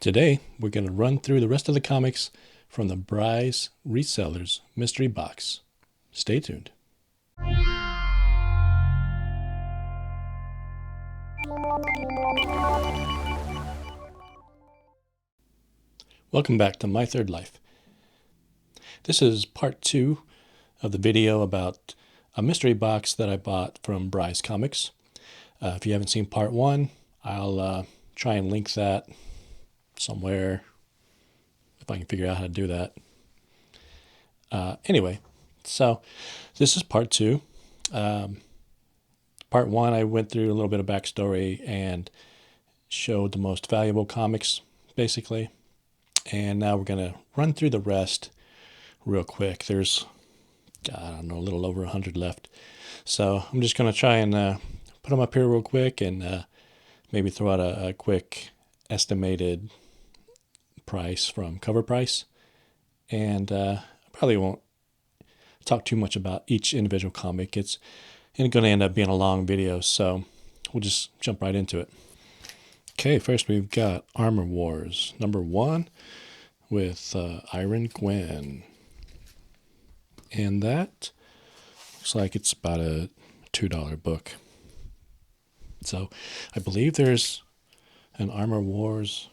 Today, we're going to run through the rest of the comics from the Mystery Resellers mystery box. Stay tuned. Welcome back to My Third Life. This is part 2 of the video about a mystery box that I bought from Bry's Comics. If you haven't seen part 1, I'll try and link that somewhere if I can figure out how to do that. Anyway, so this is part 2. Part 1, I went through a little bit of backstory and showed the most valuable comics, basically. And now we're going to run through the rest real quick. There's, I don't know, a little over 100 left. So I'm just going to try and put them up here real quick and maybe throw out a quick estimated price from Cover Price. And I probably won't talk too much about each individual comic. It's going to end up being a long video, so we'll just jump right into it. Okay, first we've got Armor Wars #1 with Iron Gwen. And that looks like it's about a $2 book. So I believe there's an Armor Wars,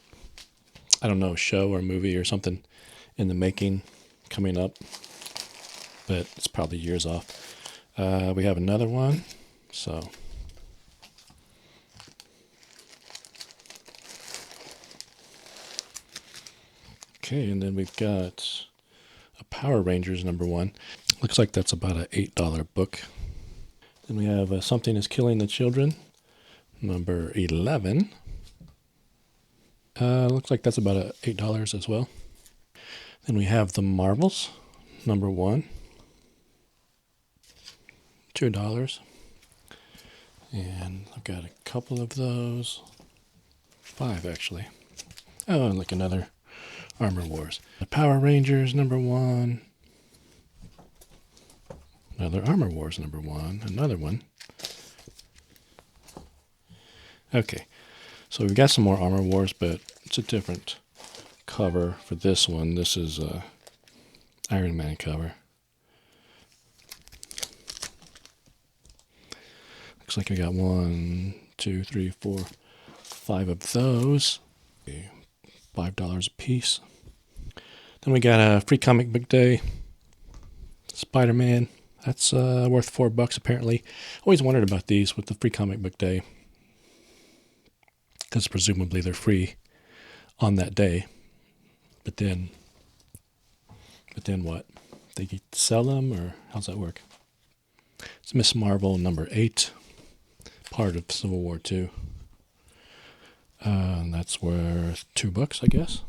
I don't know, show or movie or something in the making coming up, but it's probably years off. We have another one, so okay, and then we've got a Power Rangers #1. Looks like that's about an $8 book. Then we have Something is Killing the Children #11. Looks like that's about $8 as well. Then we have The Marvels #1, $2. And I've got a couple of those, 5 actually. Oh, and like another Armor Wars. The Power Rangers #1. Another Armor Wars #1. Another one. Okay, so we've got some more Armor Wars, but it's a different cover for this one. This is Iron Man cover. Looks like I got 1, 2, 3, 4, 5 of those. Okay, $5 a piece. Then we got a Free Comic Book Day Spider-Man. That's worth $4 apparently. Always wondered about these with the Free Comic Book Day, because presumably they're free on that day. But then what? They get to sell them, or how's that work? It's Miss Marvel #8, part of Civil War II. And that's worth $2, I guess.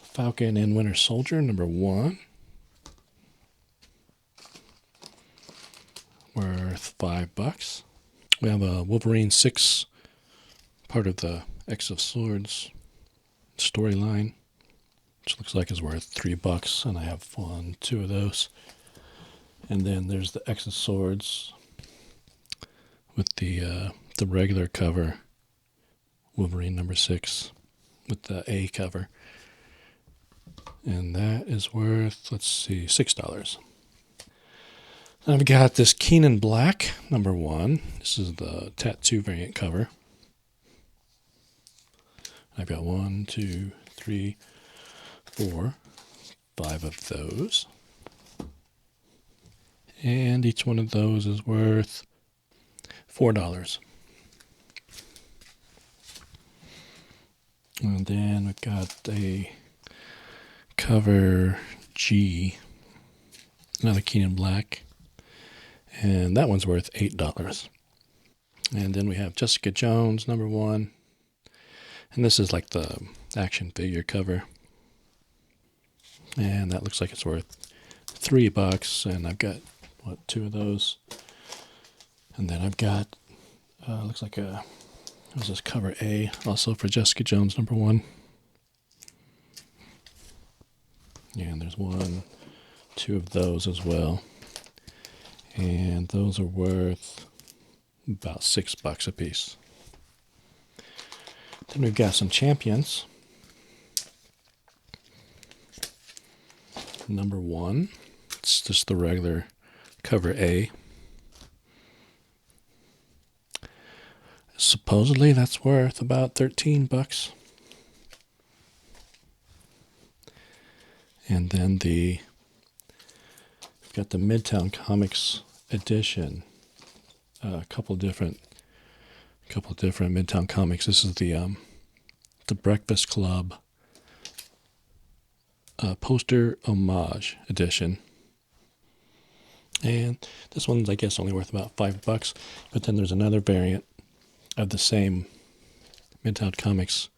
Falcon and Winter Soldier #1, worth $5. We have a Wolverine 6, part of the X of Swords storyline, which looks like is worth $3, and I have 1, 2 of those. And then there's the X of Swords with the regular cover, Wolverine #6 with the A cover. And that is worth, let's see, $6. And I've got this Keenan Black #1. This is the tattoo variant cover. I've got 1, 2, 3, 4, 5 of those. And each one of those is worth $4. And then we've got a Cover G, another Keenan Black, and that one's worth $8. And then we have Jessica Jones #1, and this is like the action figure cover, and that looks like it's worth $3. And I've got 2 of those. And then I've got looks like what's this, Cover A, also for Jessica Jones #1. Yeah, and there's 1, 2 of those as well. And those are worth about $6 a piece. Then we've got some champions. Number 1. It's just the regular cover A. Supposedly that's worth about $13. And then we've got the Midtown Comics edition. A couple different Midtown Comics. This is the Breakfast Club poster homage edition. And this one's, I guess, only worth about $5. But then there's another variant of the same Midtown Comics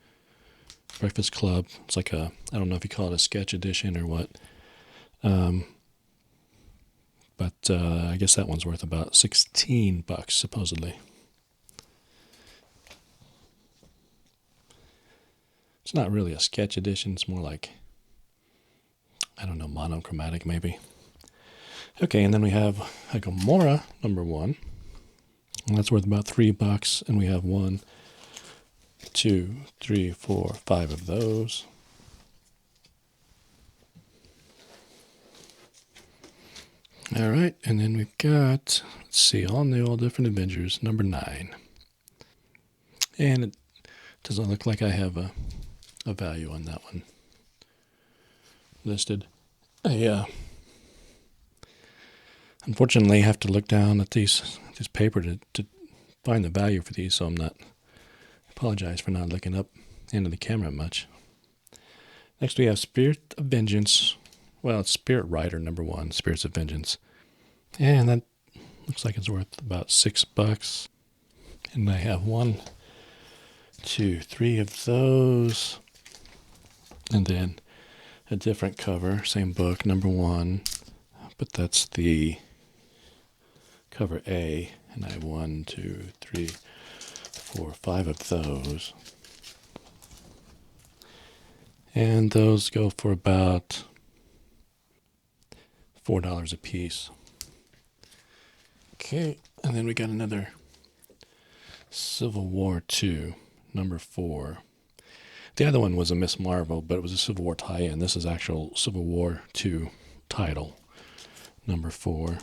Breakfast Club. It's like I don't know if you call it a sketch edition or what. But I guess that one's worth about $16, supposedly. It's not really a sketch edition. It's more like, I don't know, monochromatic maybe. Okay, and then we have a Gamora number 1. And that's worth about $3. And we have 1, 2, 3, 4, 5 of those. All right, and then we've got, let's see, All New, All Different Avengers, number 9. And it doesn't look like I have a value on that one listed. Unfortunately, I have to look down at this paper to find the value for these, so I apologize for not looking up into the camera much. Next we have Spirit of Vengeance. Well, it's Spirit Rider number 1, Spirits of Vengeance. And that looks like it's worth about $6. And I have 1, 2, 3 of those. And then a different cover, same book, number 1. But that's the cover A. And I have 1, 2, 3, 4, 5 of those. And those go for about $4 a piece. Okay, and then we got another Civil War 2, number 4. The other one was a Miss Marvel, but it was a Civil War tie-in. This is actual Civil War 2 title, number 4.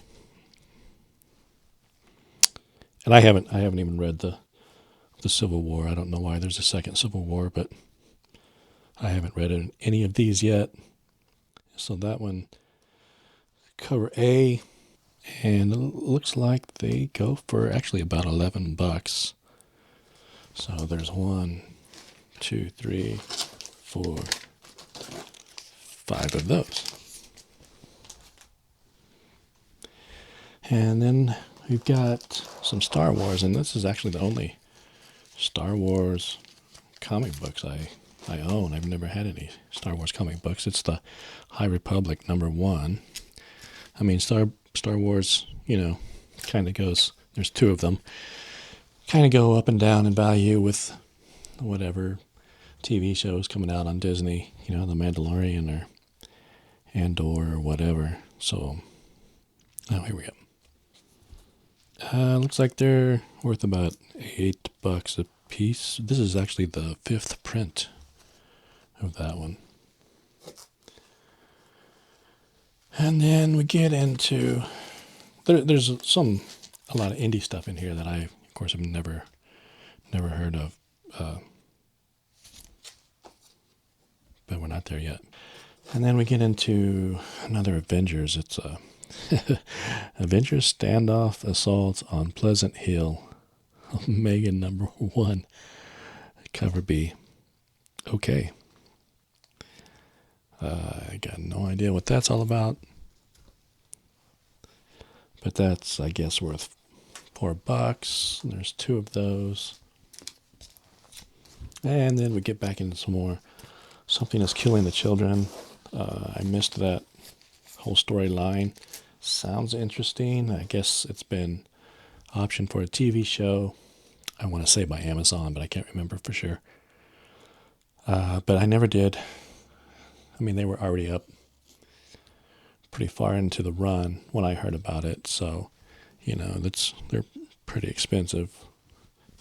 And I haven't even read the Civil War. I don't know why there's a second Civil War, but I haven't read any of these yet. So that one, cover A, and it looks like they go for actually about $11. So there's 1, 2, 3, 4, 5 of those. And then we've got some Star Wars, and this is actually the only Star Wars comic books I own. I've never had any Star Wars comic books. It's the High Republic number 1. I mean, Star Wars, kind of goes, there's 2 of them, kind of go up and down in value with whatever TV shows coming out on Disney, The Mandalorian or Andor or whatever. So, here we go. Looks like they're worth about $8 a piece. This is actually the 5th print of that one. And then we get into, there's a lot of indie stuff in here that I, of course, have never heard of. But we're not there yet. And then we get into another Avengers. It's a Avengers Standoff Assault on Pleasant Hill, Omega number 1, cover B. Okay. I got no idea what that's all about. But that's, I guess, worth $4. There's 2 of those. And then we get back into some more. Something is Killing the Children. I missed that whole storyline. Sounds interesting. I guess it's been optioned for a TV show. I want to say by Amazon, but I can't remember for sure. But I never did. I mean, they were already up pretty far into the run when I heard about it. So, they're pretty expensive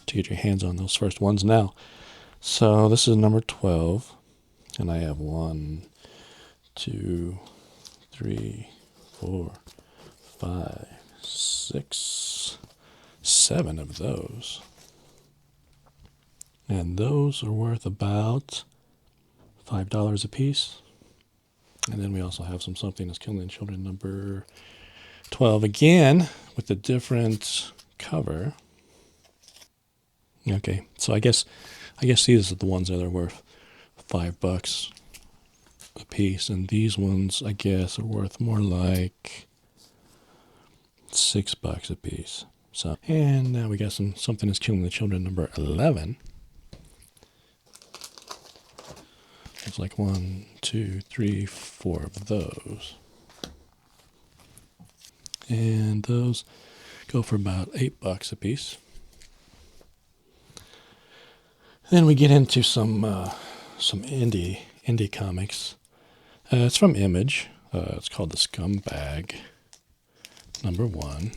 to get your hands on those first ones now. So this is number 12, and I have 1, 2, 3, 4, 5, 6, 7 of those. And those are worth about $5 a piece. And then we also have something that's killing children, number 12, again with a different cover. Okay, so I guess these are the ones that are worth $5 a piece, and these ones I guess are worth more like $6 a piece. So, and now we got something that's killing the children, number 11. It's like 1, 2, 3, 4 of those. And those go for about $8 a piece. Then we get into some indie comics. It's from Image. It's called The Scumbag, number 1.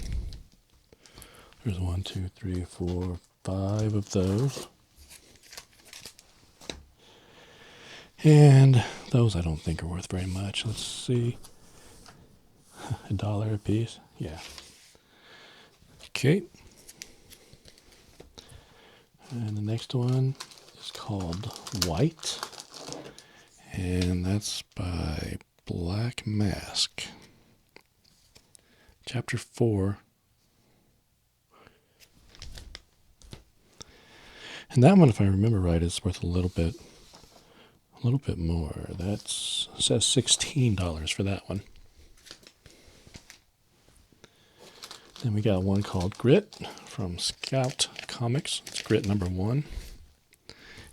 There's 1, 2, 3, 4, 5 of those. And those I don't think are worth very much. Let's see. $1 a piece. Yeah. Okay. And the next one is called White. And that's by Black Mask. Chapter 4. And that one, if I remember right, is worth a little bit more. It says $16 for that one. Then we got one called Grit from Scout Comics. It's Grit number 1.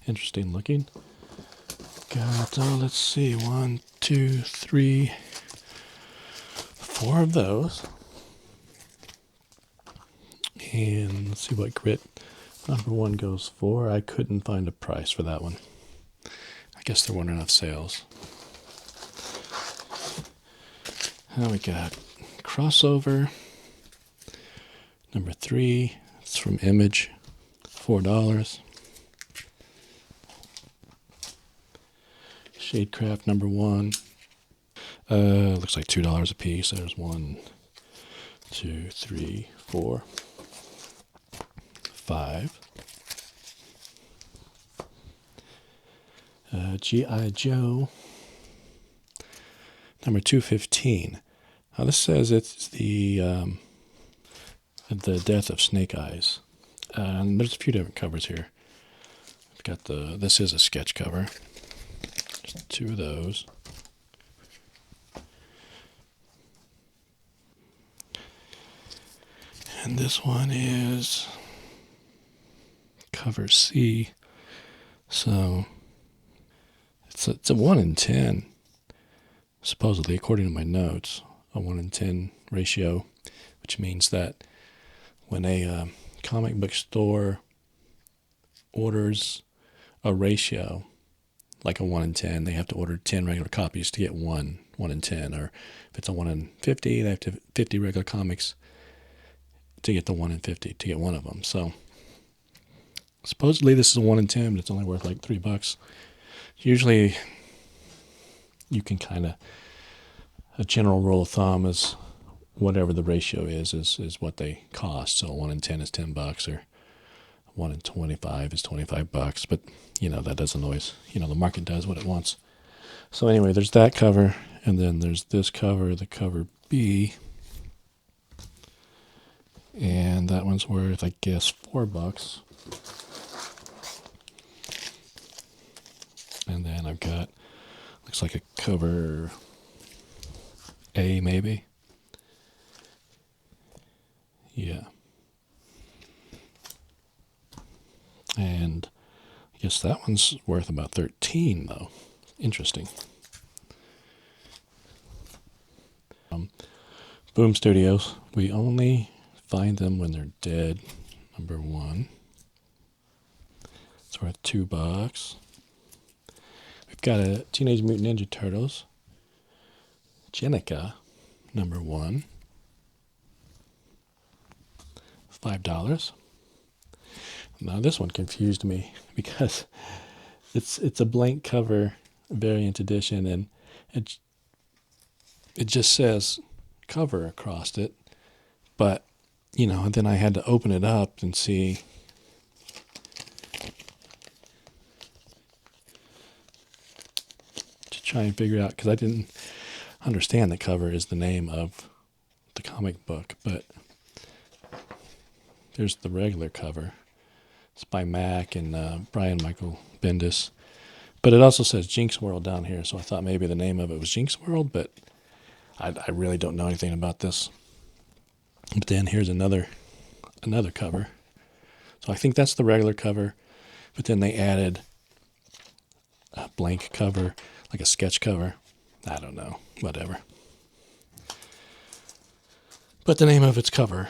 Interesting looking. Got, let's see, 1, 2, 3, 4 of those. And let's see what Grit number 1 goes for. I couldn't find a price for that one. I guess there weren't enough sales. Now we got Crossover number 3. It's from Image, $4. Shadecraft number 1. Looks like $2 a piece. There's 1, 2, 3, 4, 5. G.I. Joe number 215. Now this says it's the death of Snake Eyes. And there's a few different covers here. I've got this is a sketch cover. Just 2 of those. And this one is cover C. So it's a 1 in 10, supposedly, according to my notes, a 1 in 10 ratio, which means that when a comic book store orders a ratio, like a 1 in 10, they have to order 10 regular copies to get 1 in 10. Or if it's a 1 in 50, they have to have 50 regular comics to get the 1 in 50, to get one of them. So supposedly this is a 1 in 10, but it's only worth like $3. Usually you can kind of, a general rule of thumb is whatever the ratio is what they cost. So 1 in 10 is $10, or 1 in 25 is $25. But that doesn't always, the market does what it wants. So anyway, there's that cover, and then there's this cover, the cover B, and that one's worth, I guess, $4. And then I've got, looks like a cover A, maybe. Yeah. And I guess that one's worth about $13, though. Interesting. Boom Studios. We only find them when they're dead. Number 1. It's worth $2. We've got a Teenage Mutant Ninja Turtles. Jenica, number 1. $5. Now this one confused me because it's a blank cover variant edition, and it just says cover across it. But, then I had to open it up and see. To try and figure out, because I didn't understand the cover is the name of the comic book, but there's the regular cover. It's by Mac and Brian Michael Bendis. But it also says Jinx World down here, so I thought maybe the name of it was Jinx World, but I really don't know anything about this. But then here's another cover. So I think that's the regular cover, but then they added a blank cover, like a sketch cover. I don't know, whatever. But the name of its cover,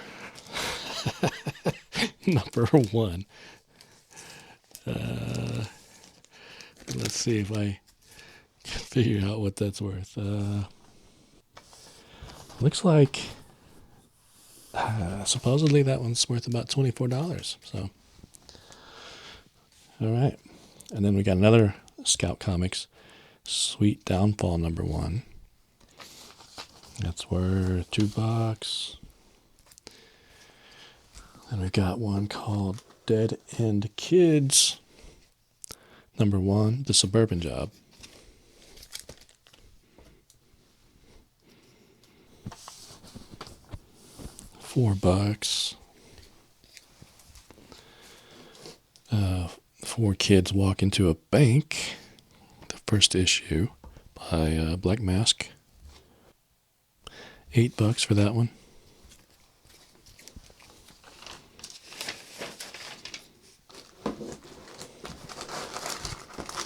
number 1. Let's see if I can figure out what that's worth. Looks like supposedly that one's worth about $24. So, all right. And then we got another Scout Comics, Sweet Downfall number 1. That's worth $2. And we've got one called Dead End Kids number 1, The Suburban Job. $4. 4 kids walk into a bank. The first issue by Black Mask. $8 for that one.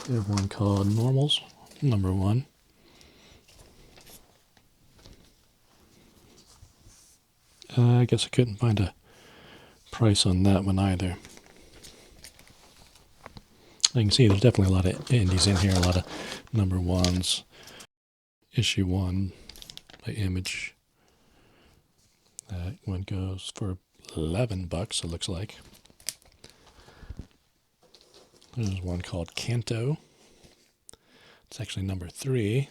We have one called Normals, number 1. I guess I couldn't find a price on that one either. You can see there's definitely a lot of indies in here, a lot of number 1s. Issue 1 by Image. That one goes for $11, it looks like. There's one called Canto. It's actually number 3.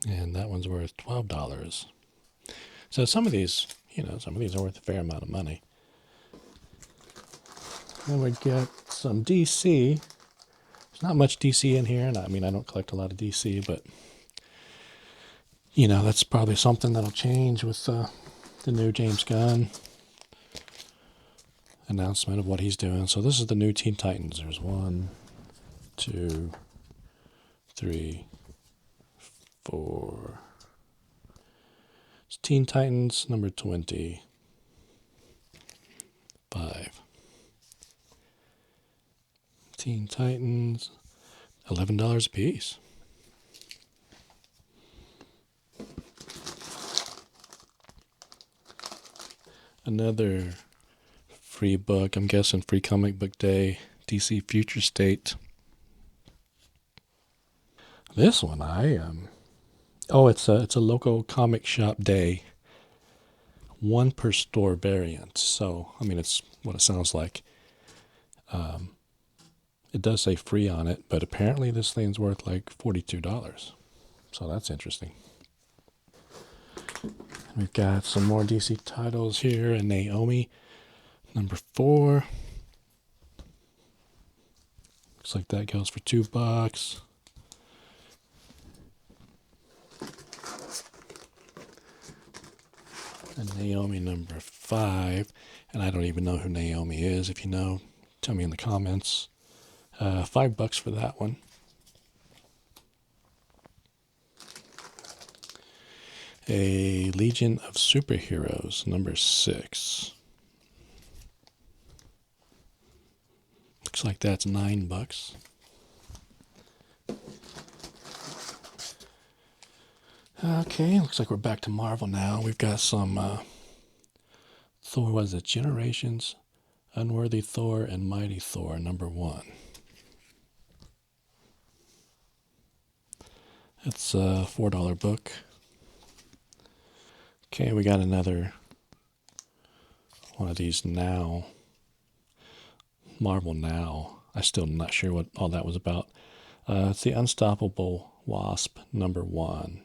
And that one's worth $12. So some of these are worth a fair amount of money. Then we get some DC. There's not much DC in here, and I don't collect a lot of DC, but that's probably something that'll change with the new James Gunn announcement of what he's doing. So this is the new Teen Titans. There's 1, 2, 3, 4. It's Teen Titans number 20. 5. Teen Titans, $11 a piece. Another free book, I'm guessing Free Comic Book Day, DC Future State. This one, it's a local comic shop day. 1 per store variant. So, it's what it sounds like. It does say free on it, but apparently this thing's worth like $42. So that's interesting. We've got some more DC titles here, and Naomi, number 4. Looks like that goes for $2. And Naomi number 5, and I don't even know who Naomi is. If you know, tell me in the comments. $5 for that one. A Legion of Superheroes, number 6. Looks like that's $9. Okay, looks like we're back to Marvel now. We've got some Thor, was it Generations, Unworthy Thor, and Mighty Thor, number 1. It's a $4 book. Okay, we got another one of these now. Marvel Now. I'm still not sure what all that was about. It's the Unstoppable Wasp #1.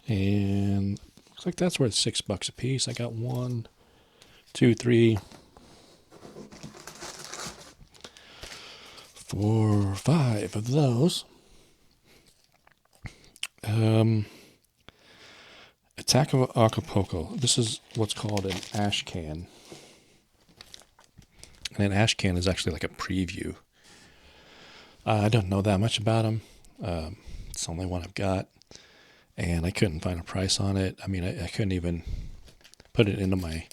And looks like that's worth $6 a piece. I got 1, 2, 3, 4, 5 of those. Attack of Acapulco. This is what's called an ash can. And an ash can is actually like a preview. I don't know that much about them. It's the only one I've got. And I couldn't find a price on it. I mean, I couldn't even put it into my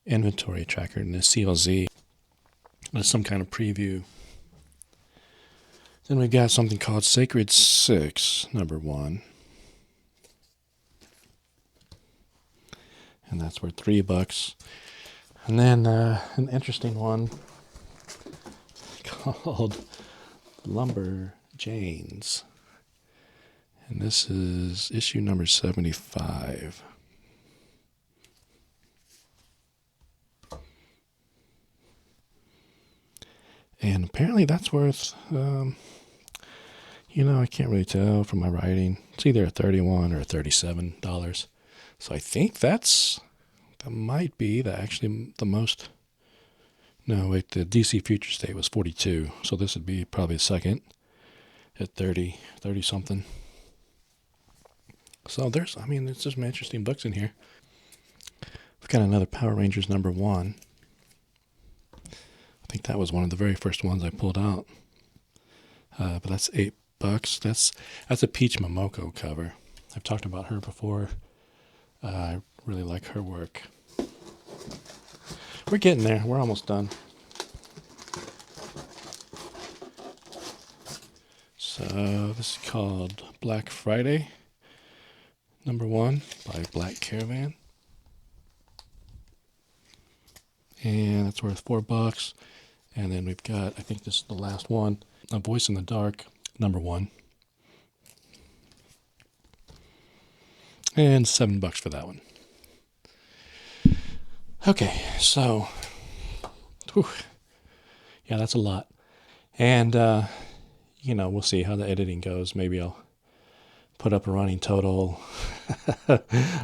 inventory tracker in the CLZ. It's some kind of preview. Then we've got something called Sacred 6, #1. And that's worth $3. And then an interesting one called Lumber Janes. And this is issue number 75. And apparently that's worth, I can't really tell from my writing. It's either a $31 or a $37. So I think that might be actually the most. No, wait, the DC Future State was 42. So this would be probably the second at 30 something. So there's just some interesting books in here. We've got another Power Rangers #1. I think that was one of the very first ones I pulled out. But that's $8. That's a Peach Momoko cover. I've talked about her before. I really like her work. We're getting there. We're almost done. So this is called Black Friday #1 by Black Caravan. And that's worth $4. And then we've got, I think this is the last one, A Voice in the Dark #1. And $7 for that one. Okay, so, yeah, that's a lot. And, we'll see how the editing goes. Maybe I'll put up a running total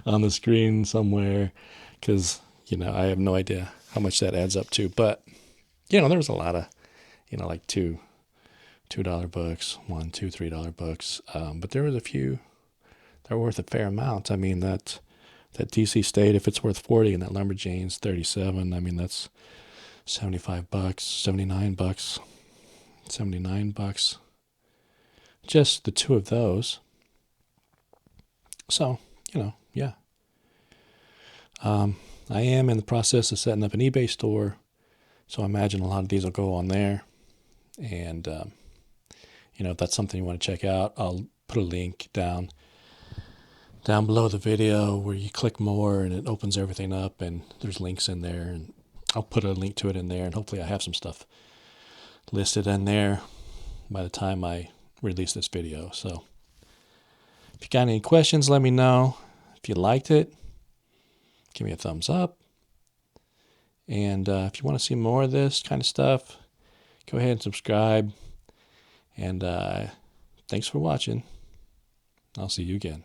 on the screen somewhere because, I have no idea how much that adds up to. But, there was a lot of, like $2 books, $1, $2, $3 books. But there was a few that were worth a fair amount. I mean, that DC State, if it's worth 40 and that Lumberjane's 37, I mean, that's $75, $79, $79. Just the two of those. So, yeah. I am in the process of setting up an eBay store, so I imagine a lot of these will go on there. And, if that's something you want to check out, I'll put a link down below the video where you click more and it opens everything up and there's links in there. And I'll put a link to it in there, and hopefully I have some stuff listed in there by the time I release this video. So if you got any questions, let me know. If you liked it, give me a thumbs up. And if you want to see more of this kind of stuff, go ahead and subscribe. And thanks for watching. I'll see you again.